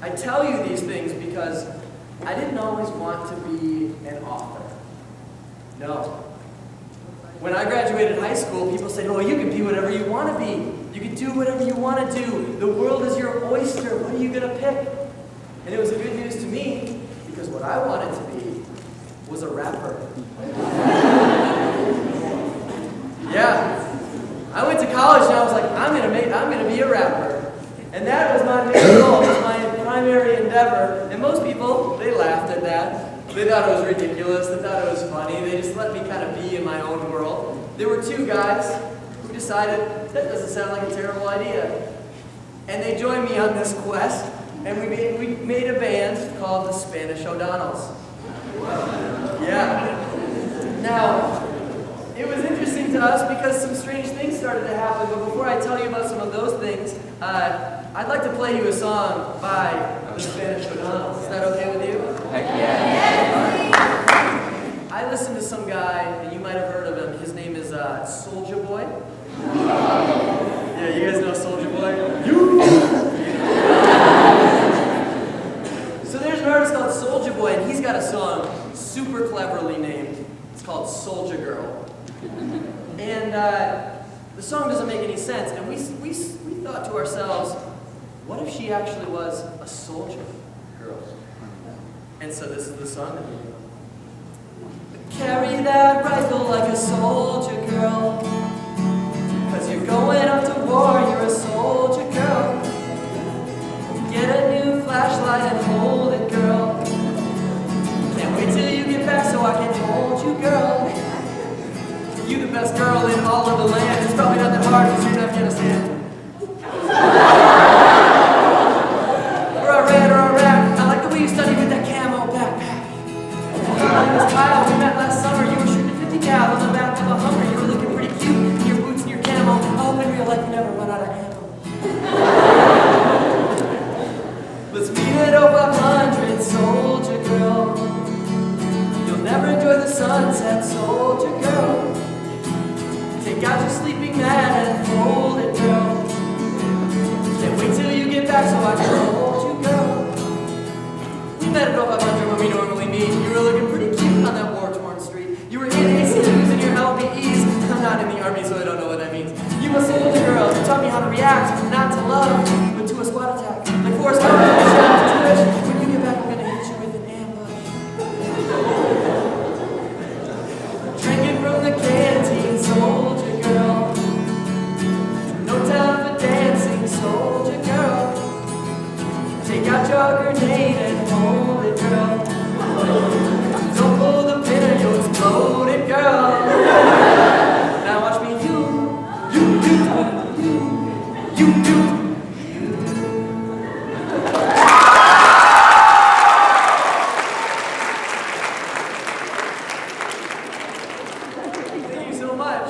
I tell you these things because I didn't always want to be an author. No. When I graduated high school, people said, oh, you can be whatever you want to be. You can do whatever you want to do. The world is your oyster. What are you going to pick? And it was good news to me because what I wanted to be was a rapper. Yeah. I went to college and I was like, I'm going to be a rapper. And that was my main goal. It was my primary endeavor. And most people, they laughed at that. They thought it was ridiculous. They thought it was funny. They just let me kind of be in my own world. There were two guys who decided that doesn't sound like a terrible idea. And they joined me on this quest. And we made a band called the Spanish O'Donnells. Yeah. Now, it was interesting to us because some strange things started to happen. But before I tell you about some of those things, I'd like to play you a song by the Spanish O'Donnells. Is that okay with you? Heck yeah. I listened to some guy, and you might have heard of him. His name is Soulja Boy. Yeah, you guys know Soulja Boy? So there's an artist called Soulja Boy, and he's got a song super cleverly named. It's called Soulja Girl. And the song doesn't make any sense, and we thought to ourselves, what if she actually was a soldier girl? And so this is the song that we do. Carry that rifle like a soldier girl, 'cause you're going off to war, you're a soldier girl. Get a new flashlight and hold it, girl. Can't wait till you get back so I can hold you, girl. You the best girl in all of the land. It's probably not that hard because you're in Afghanistan. Or Iran or Iraq. I like the way you study with that camo backpack. My name is Kyle. We met last summer. You were shooting 50 cal on the back of a Hummer. You were looking pretty cute in your boots and your camo. I hope in real life you never run out of ammo. Let's meet at 0500, soldier girl. You'll never enjoy the sunset, soldier girl. Take out your sleeping mat and fold it, girl. Can't wait till you get back so I can hold you, girl. We met at 0500 where we normally meet. You were looking pretty cute on that war-torn street. You were in ACUs and your LBEs. I'm not in the army, so I don't know what that means. You a soldier girl. You taught me how to react, not to love, but to a squad attack. Like Forrest Gump, when you get back, I'm gonna hit you with an ambush. Drinking from the canteen, soldier girl. No time for dancing, soldier girl. Take out your grenade and hold it, girl. Don't pull the pin or you'll explode it, girl. Now watch me, you. Thank you so much.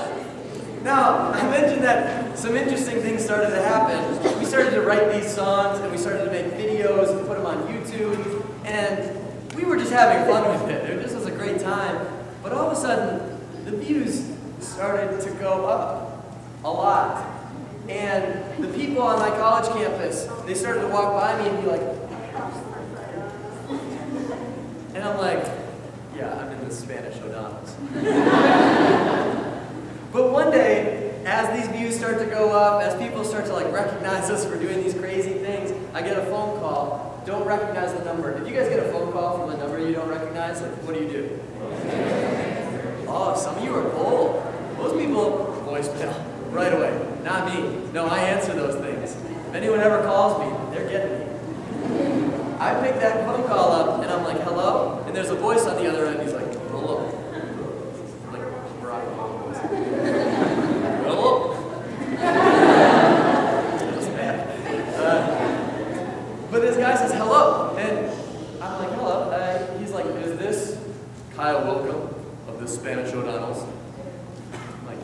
Now, I mentioned that some interesting things started to happen. We started to write these songs, and we started to make videos and put them on YouTube, and we were just having fun with it. It just was a great time. But all of a sudden, the views started to go up a lot. And the people on my college campus, they started to walk by me and be like, and I'm like, yeah, I'm in the Spanish O'Donnells. But one day, as these views start to go up, as people start to recognize us for doing these crazy things, I get a phone call. Don't recognize the number. If you guys get a phone call from a number you don't recognize, what do? Oh, some of you are bold. Most people, voicemail, right away. Not me. No, I answer those things. If anyone ever calls me, they're getting me. I pick that phone call up, and I'm like, hello? And there's a voice on the other end. He's like, hello. I'm like, Barack Obama voice. Hello? That's bad. But this guy says, hello. And I'm like, hello. He's like, is this Kyle Willkom of the Spanish O'Donnells? I'm like,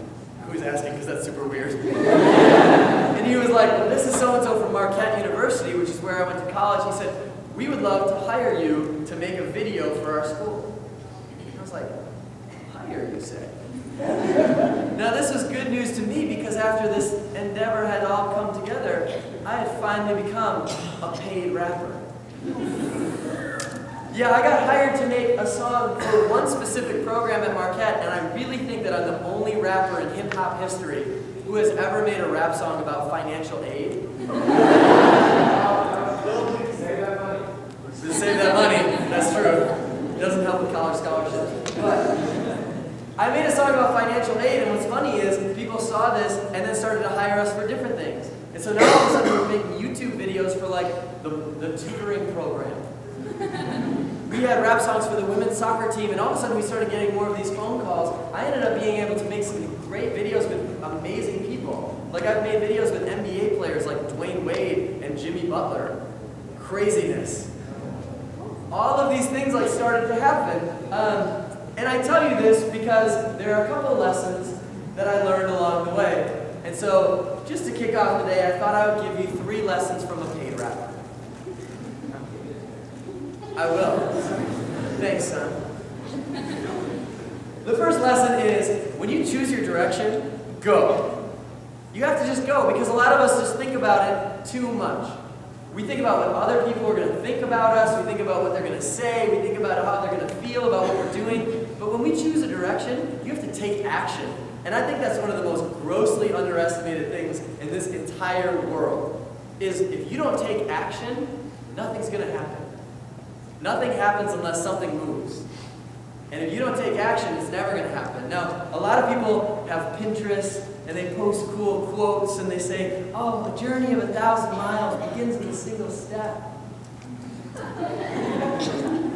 who's asking? Because that's super weird. And he was like, well, this is so-and-so from Marquette University, which is where I went to college. He said, we would love to hire you to make a video for our school. And I was like, hire, you say? Now this was good news to me because after this endeavor had all come together, I had finally become a paid rapper. Yeah, I got hired to make a song for one specific program at Marquette, and I really think that I'm the only rapper in hip-hop history who has ever made a rap song about financial aid. Save that money, that's true. It doesn't help with college scholarships. But I made a song about financial aid, and what's funny is people saw this and then started to hire us for different things. And so now all of a sudden we're making YouTube videos for like the tutoring program. We had rap songs for the women's soccer team, and all of a sudden we started getting more of these phone calls. I ended up being able to make some great videos with amazing people. Like I've made videos with NBA players like Dwayne Wade and Jimmy Butler. Craziness. All of these things like started to happen. And I tell you this because there are a couple of lessons that I learned along the way. And so just to kick off the day, I thought I would give you 3 lessons from a paid rapper. I will. Thanks, son. The first lesson is, when you choose your direction, go. You have to just go, because a lot of us just think about it too much. We think about what other people are going to think about us, we think about what they're going to say, we think about how they're going to feel about what we're doing. But when we choose a direction, you have to take action. And I think that's one of the most grossly underestimated things in this entire world, is if you don't take action, nothing's going to happen. Nothing happens unless something moves. And if you don't take action, it's never going to happen. Now, a lot of people have Pinterest, and they post cool quotes, and they say, oh, a journey of 1,000 miles begins with a single step.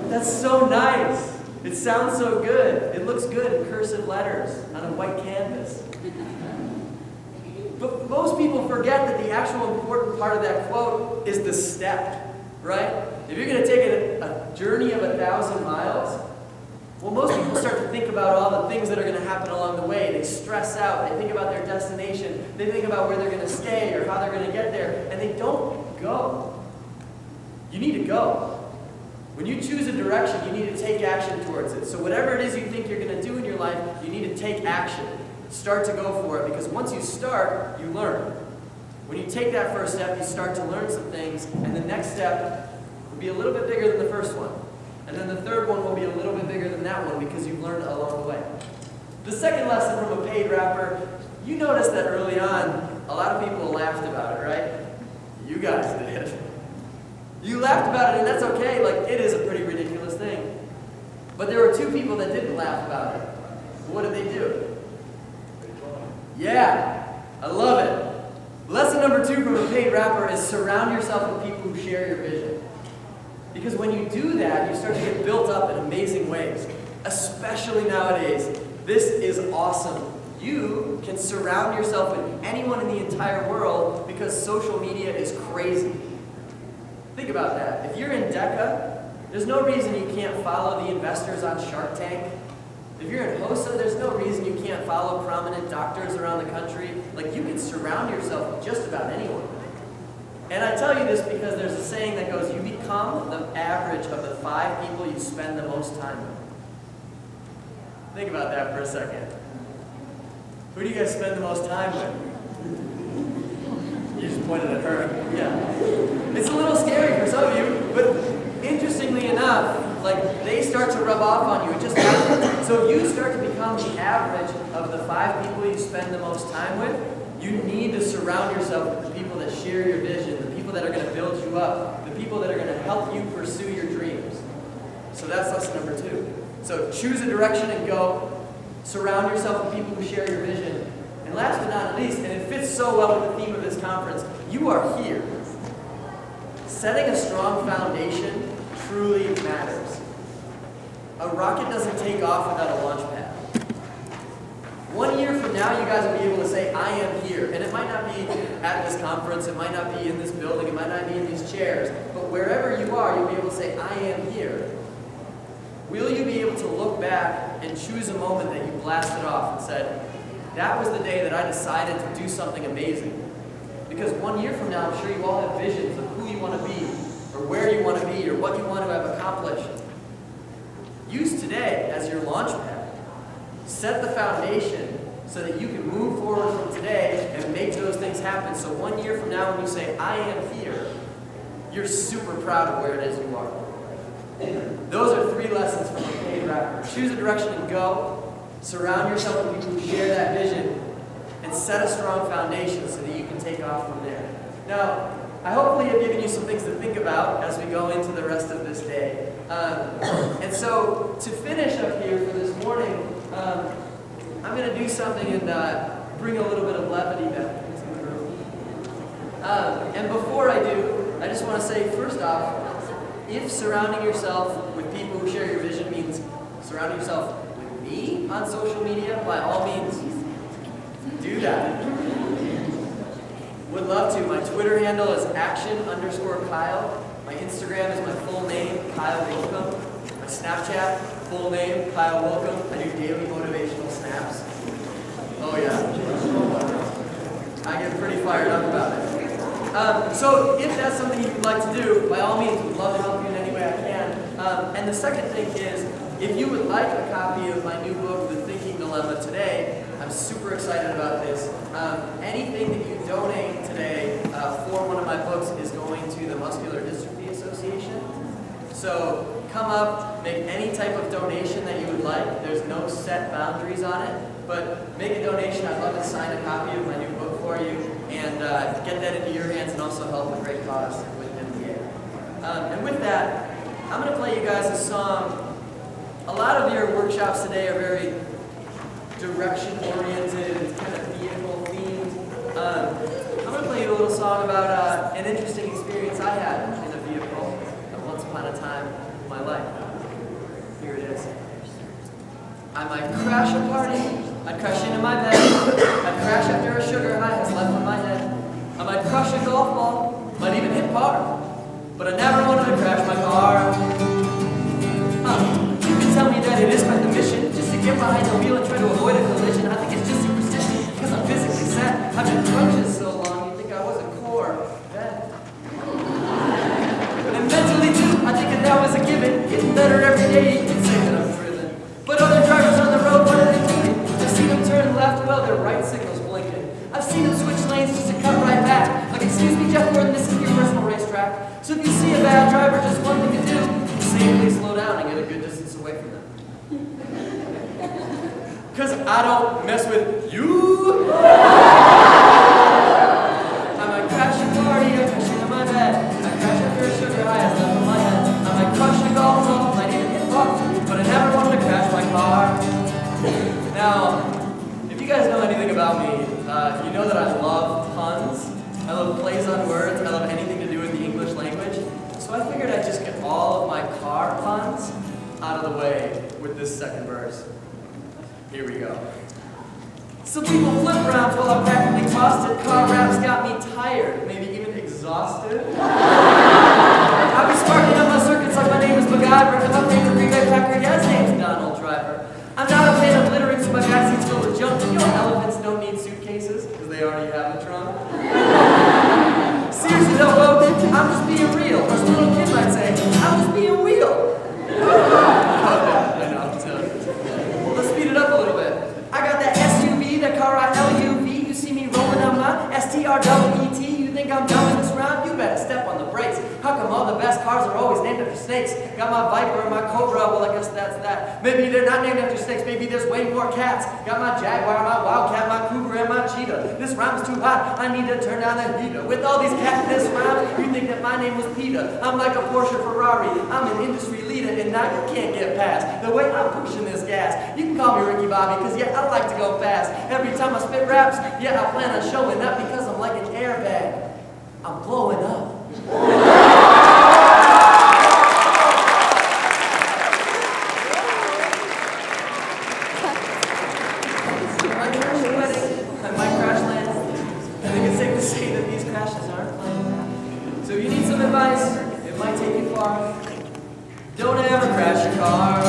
That's so nice. It sounds so good. It looks good in cursive letters on a white canvas. But most people forget that the actual important part of that quote is the step, right? If you're going to take a journey of 1,000 miles, well, most people start to think about all the things that are going to happen along the way. They stress out. They think about their destination. They think about where they're going to stay or how they're going to get there. And they don't go. You need to go. When you choose a direction, you need to take action towards it. So whatever it is you think you're going to do in your life, you need to take action. Start to go for it. Because once you start, you learn. When you take that first step, you start to learn some things. And the next step will be a little bit bigger than the first one. And then the third one will be a little bit bigger than that one because you've learned along the way. The second lesson from a paid rapper, you noticed that early on, a lot of people laughed about it, right? You guys did. You laughed about it, and that's okay. Like, it is a pretty ridiculous thing. But there were 2 people that didn't laugh about it. What did they do? Yeah, I love it. Lesson number 2 from a paid rapper is surround yourself with people who share your vision. Because when you do that, you start to get built up in amazing ways. Especially nowadays. This is awesome. You can surround yourself with anyone in the entire world because social media is crazy. Think about that. If you're in DECA, there's no reason you can't follow the investors on Shark Tank. If you're in HOSA, there's no reason you can't follow prominent doctors around the country. Like, you can surround yourself with just about anyone. And I tell you this because there's a saying that goes, you become the average of the 5 people you spend the most time with. Think about that for a second. Who do you guys spend the most time with? You just pointed at her. Yeah. It's a little scary for some of you, but interestingly enough, like, they start to rub off on you. It just happens. So if you start to become the average of the 5 people you spend the most time with, you need to surround yourself with the people that share your vision, the people that are going to build you up, the people that are going to help you pursue your dreams. So that's lesson number 2. So choose a direction and go. Surround yourself with people who share your vision. And last but not least, and it fits so well with the theme of this conference, you are here. Setting a strong foundation truly matters. A rocket doesn't take off without a launch pad. 1 year from now, you guys will be able to say, I am here. And it might not be at this conference, it might not be in this building, it might not be in these chairs, but wherever you are, you'll be able to say, I am here. Will you be able to look back and choose a moment that you blasted off and said, that was the day that I decided to do something amazing? Because 1 year from now, I'm sure you all have visions of who you want to be, or where you want to be, or what you want to have accomplished. Use today as your launch pad. Set the foundation so that you can move forward from today and make those things happen. So 1 year from now when you say, I am here, you're super proud of where it is you are. Those are 3 lessons from a paid rapper. Choose a direction and go. Surround yourself with people who share that vision. And set a strong foundation so that you can take off from there. Now, I hopefully have given you some things to think about as we go into the rest of this day. And so, to finish up here for this morning, I'm going to do something and bring a little bit of levity back into the room. And before I do, I just want to say, first off, if surrounding yourself with people who share your vision means surrounding yourself with me on social media, by all means, do that. Would love to. My Twitter handle is action_Kyle. My Instagram is my full name, Kyle Willkom. My Snapchat, full name, Kyle Willkom. I do daily motivational snaps. Oh yeah. I get pretty fired up about it. So if that's something you'd like to do, by all means, would love to help you in any way I can. And the second thing is, if you would like a copy of my new book, The Thinking Dilemma, today, I'm super excited about this. Anything that you donate today for one of my books is going to the Muscular Dystrophy Association. So come up, make any type of donation that you would like. There's no set boundaries on it, but make a donation. I'd love to sign a copy of my new book for you and get that into your hands and also help a great cause with MDA. And with that, I'm going to play you guys a song. A lot of your workshops today are very direction-oriented and kind of vehicle-themed. I'm going to play you a little song about an interesting experience I had in a vehicle once upon a time in my life. Here it is. I might crash a party, I'd crash into my bed, I'd crash after a sugar high has left on my head. I might crush a golf ball, might even hit par, but I never wanted to crash my car. You can tell me that it is quite the mission, just to get behind the wheel and try to avoid a collision. I think it's just superstition, because I'm physically set. I've been crunches so long, you'd think I was a core vet. And mentally too, I think that was a given. Getting better every day, you can say that I'm driven. But other drivers on the road, what are they doing? I've seen them turn left while their right signal's blinking. I've seen them switch lanes just to cut right back. Like, excuse me, Jeff Gordon, this is your personal racetrack. So if you see a bad driver, just one thing to do, safely slow down and get a good distance away from them. Because I don't mess with you. I might crash a party, I crash into my bed. I crash after a sugar high has left on my head. I might crush a golf ball, might even hit park, but I never wanted to crash my car. Now, if you guys know anything about me, you know that I love puns. I love plays on words. I love anything to do with the English language. So I figured I'd just get all of my car puns out of the way with this second verse. Here we go. Some people flip around while I'm practically tossed it. Car raps got me tired, maybe even exhausted. I'll be sparking up my circuits like my name is MacGyver, and my favorite rebate packer, yeah, his name's Donald Driver. I'm not a fan of littering, so my backseat's filled with junk. You know elephants don't need suitcases, because they already have a trunk. Seriously though, folks, I'm just being real. Or as a little kid might say, I'm just being real. I know. Well, let's speed it up a little bit. I got that SUV, that car I LUV. You see me rolling on my STRWET. You think I'm dumb in this round? You better step on the brakes. How come all the best cars are always named after snakes? Got my Viper and my Cobra, well I guess that's that. Maybe they're not named after snakes, maybe there's way more cats. Got my Jaguar, my Wildcat, my Cougar, and my Cheetah. This rhyme's too hot, I need to turn down the heater. With all these cats in this rhyme, you think that my name was Peter. I'm like a Porsche Ferrari, I'm an industry leader, and now you can't get past the way I'm pushing this gas. You can call me Ricky Bobby, cause yeah, I like to go fast. Every time I spit raps, yeah, I plan on showing up because I'm like an airbag. I'm blowing up. So you need some advice, it might take you far. Don't ever crash your car.